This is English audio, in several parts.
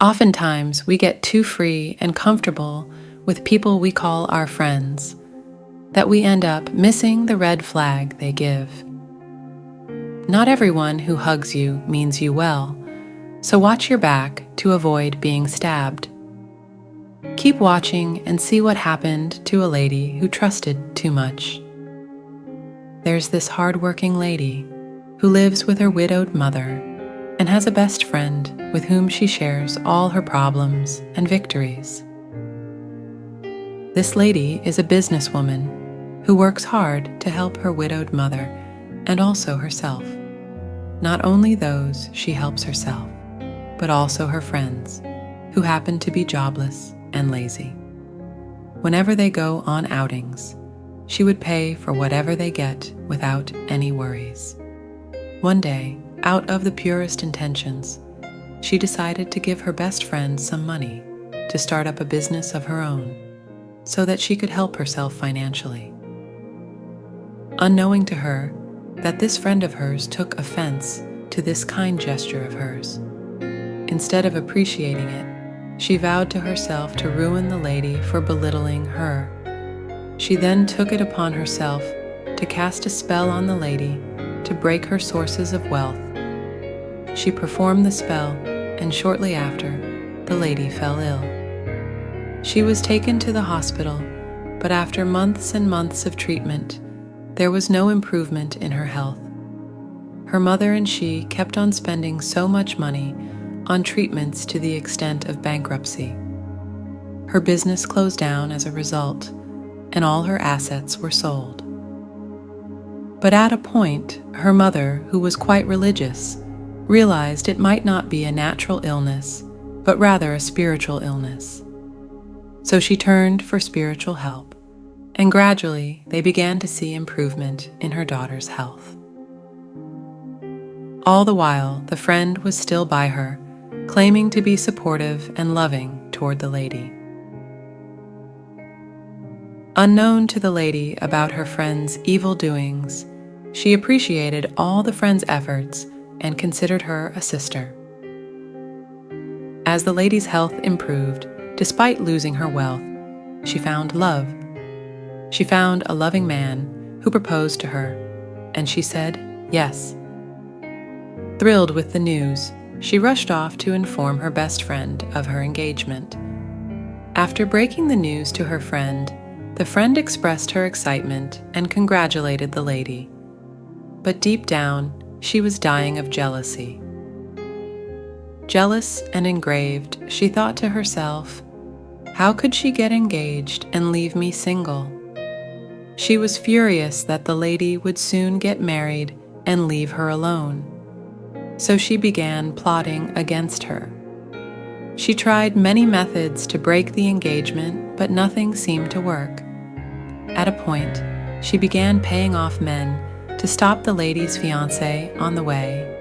Oftentimes, we get too free and comfortable with people we call our friends that we end up missing the red flag they give. Not everyone who hugs you means you well, so watch your back to avoid being stabbed. Keep watching and see what happened to a lady who trusted too much. There's this hard-working lady who lives with her widowed mother and has a best friend with whom she shares all her problems and victories. This lady is a businesswoman who works hard to help her widowed mother and also herself. Not only those she helps herself, but also her friends, who happen to be jobless and lazy. Whenever they go on outings, she would pay for whatever they get without any worries. One day, out of the purest intentions, she decided to give her best friend some money to start up a business of her own so that she could help herself financially. Unknowing to her that this friend of hers took offense to this kind gesture of hers. Instead of appreciating it, she vowed to herself to ruin the lady for belittling her. She then took it upon herself to cast a spell on the lady to break her sources of wealth. She performed the spell, and shortly after, the lady fell ill. She was taken to the hospital, but after months and months of treatment, there was no improvement in her health. Her mother and she kept on spending so much money on treatments to the extent of bankruptcy. Her business closed down as a result, and all her assets were sold. But at a point, her mother, who was quite religious, realized it might not be a natural illness, but rather a spiritual illness. So she turned for spiritual help, and gradually they began to see improvement in her daughter's health. All the while, the friend was still by her, claiming to be supportive and loving toward the lady. Unknown to the lady about her friend's evil doings, she appreciated all the friend's efforts and considered her a sister. As the lady's health improved, despite losing her wealth, she found love. She found a loving man who proposed to her, and she said yes. Thrilled with the news, she rushed off to inform her best friend of her engagement. After breaking the news to her friend, the friend expressed her excitement and congratulated the lady. But deep down, she was dying of jealousy. Jealous and engraved, she thought to herself, how could she get engaged and leave me single? She was furious that the lady would soon get married and leave her alone. So she began plotting against her. She tried many methods to break the engagement, but nothing seemed to work. At a point, she began paying off men to stop the lady's fiancé on the way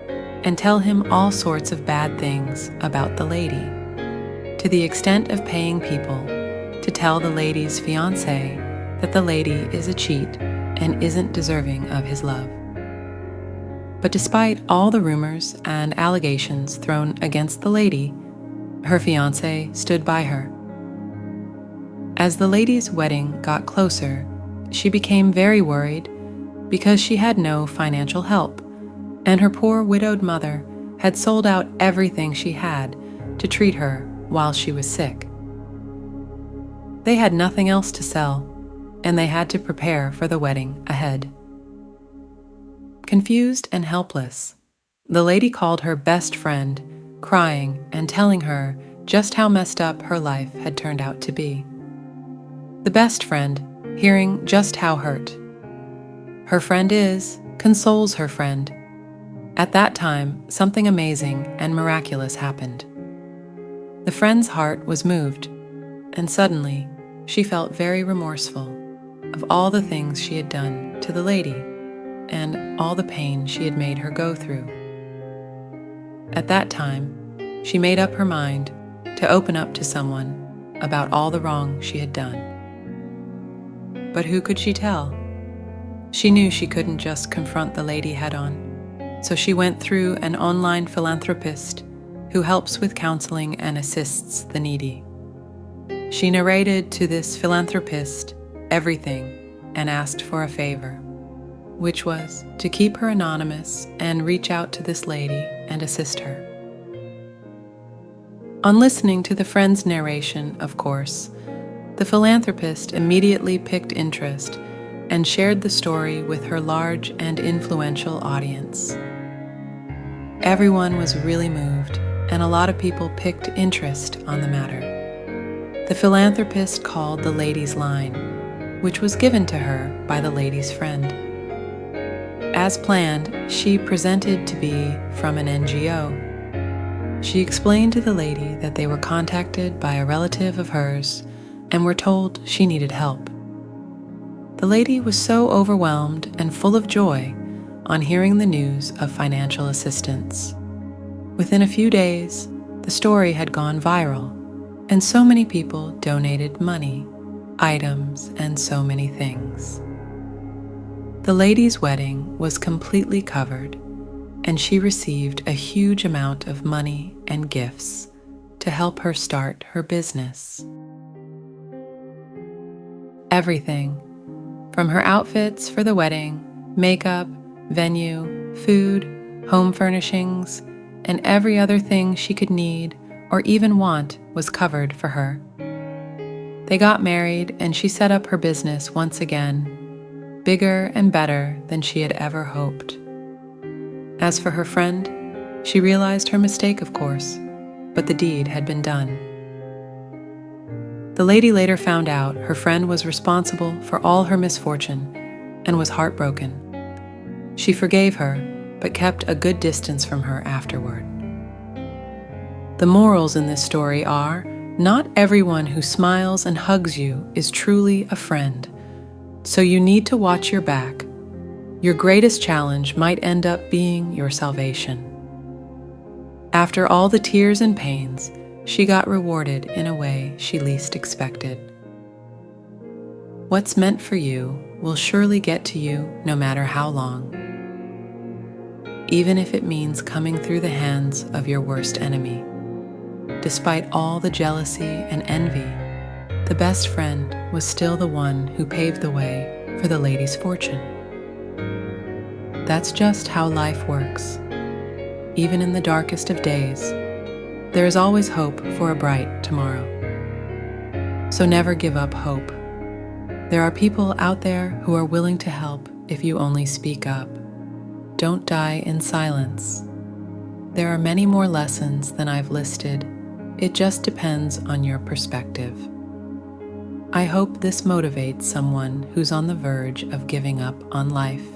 and tell him all sorts of bad things about the lady, to the extent of paying people to tell the lady's fiancé that the lady is a cheat and isn't deserving of his love. But despite all the rumors and allegations thrown against the lady, her fiancé stood by her. As the lady's wedding got closer, she became very worried because she had no financial help, and her poor widowed mother had sold out everything she had to treat her while she was sick. They had nothing else to sell, and they had to prepare for the wedding ahead. Confused and helpless, the lady called her best friend, crying and telling her just how messed up her life had turned out to be. The best friend, hearing just how hurt her friend is, consoles her friend. At that time, something amazing and miraculous happened. The friend's heart was moved, and suddenly she felt very remorseful of all the things she had done to the lady and all the pain she had made her go through. At that time, she made up her mind to open up to someone about all the wrong she had done. But who could she tell? She knew she couldn't just confront the lady head-on, so she went through an online philanthropist who helps with counseling and assists the needy. She narrated to this philanthropist everything and asked for a favor, which was to keep her anonymous and reach out to this lady and assist her. On listening to the friend's narration, of course, the philanthropist immediately picked interest and shared the story with her large and influential audience. Everyone was really moved, and a lot of people picked interest on the matter. The philanthropist called the lady's line, which was given to her by the lady's friend. As planned, she presented to be from an NGO. She explained to the lady that they were contacted by a relative of hers and were told she needed help. The lady was so overwhelmed and full of joy on hearing the news of financial assistance. Within a few days, the story had gone viral, and so many people donated money, items, and so many things. The lady's wedding was completely covered, and she received a huge amount of money and gifts to help her start her business. Everything, from her outfits for the wedding, makeup, venue, food, home furnishings, and every other thing she could need or even want was covered for her. They got married, and she set up her business once again, bigger and better than she had ever hoped. As for her friend, she realized her mistake, of course, but the deed had been done. The lady later found out her friend was responsible for all her misfortune and was heartbroken. She forgave her, but kept a good distance from her afterward. The morals in this story are, not everyone who smiles and hugs you is truly a friend, so you need to watch your back. Your greatest challenge might end up being your salvation. After all the tears and pains, she got rewarded in a way she least expected. What's meant for you will surely get to you no matter how long, even if it means coming through the hands of your worst enemy. Despite all the jealousy and envy, the best friend was still the one who paved the way for the lady's fortune. That's just how life works. Even in the darkest of days, there is always hope for a bright tomorrow. So never give up hope. There are people out there who are willing to help if you only speak up. Don't die in silence. There are many more lessons than I've listed. It just depends on your perspective. I hope this motivates someone who's on the verge of giving up on life.